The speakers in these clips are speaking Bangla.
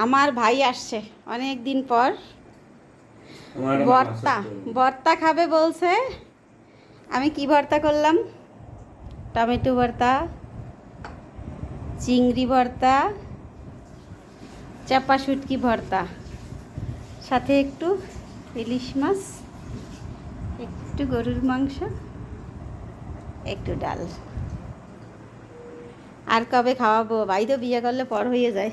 আমার ভাই আসছে অনেক দিন পর। ভর্তা খাবে বলছে। আমি কি ভর্তা করলাম? টমেটো ভর্তা, চিংড়ি ভর্তা, চাপা শুটকি ভর্তা, সাথে একটু ইলিশ মাছ, একটু গরুর মাংস, একটু ডাল। আর কবে খাওয়াবো? ভাই তো বিয়ে করলে পর হয়ে যায়।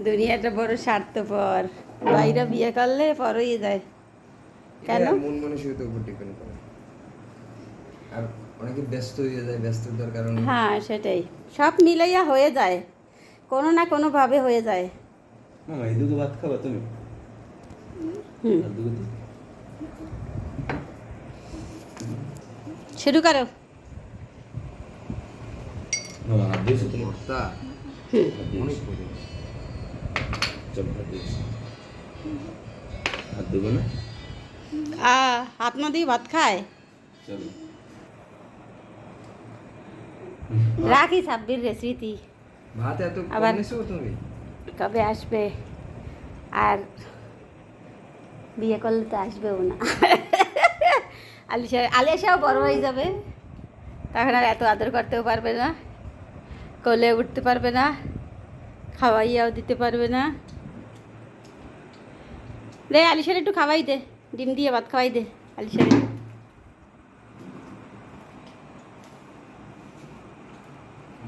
দুনিয়াটা বড় স্বার্থপর। ভাইরা বিয়ে করলে পর হয়ে যায়। কেন? মন মানসিকতার উপর ডিপেন্ড করে। আর অনেকে ব্যস্ত হয়ে যায়, ব্যস্ততার কারণে। হ্যাঁ, সেটাই। সব মিলাইয়া হয়ে যায়, কোনো না কোনো ভাবে হয়ে যায়। মামা এদিকে ভাত খাবা তুমি? হুম, শুরু করো। মামা হাত দিয়েছো তুমি? ভর্তা হুম, অনেক করে। চল হাত দিয়েছি। হাত দেবো না? হাত না দিয়ে ভাত খায়। চলো। রাখি সাব্বির রেসিপি। ভাত এত কম আবার নিছো তুমি? কবে আসবে? আর বিয়ে করলে তো আসবেও না। আলিশাও বড় হয়ে যাবে, তখন আর এত আদর করতেও পারবে না, কোলে উঠতে পারবে না, খাওয়াইয়াও দিতে পারবে না। রে আলিশার একটু খাওয়াই দে, ডিম দিয়ে ভাত খাওয়াই দে আলিশার।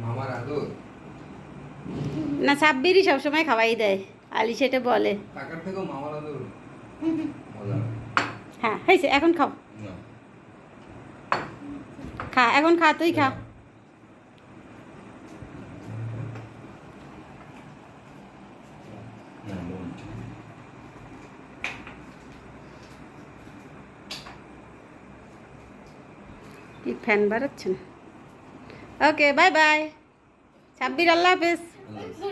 মামার আদর না, সাব্বিরই সবসময় খাওয়াই দেয়, আলিশা এটা বলে। কাকার থেকেও মামার আদর মজা। হ্যাঁ হয়েছে, এখন খাও, না। খা এখন, খা তুই খা। না, বোন। কি ফ্যান বাড়াচ্ছেন? ওকে, বাই বাই সাব্বির, আল্লাহ হাফেজ। আল্লাহ হাফেজ।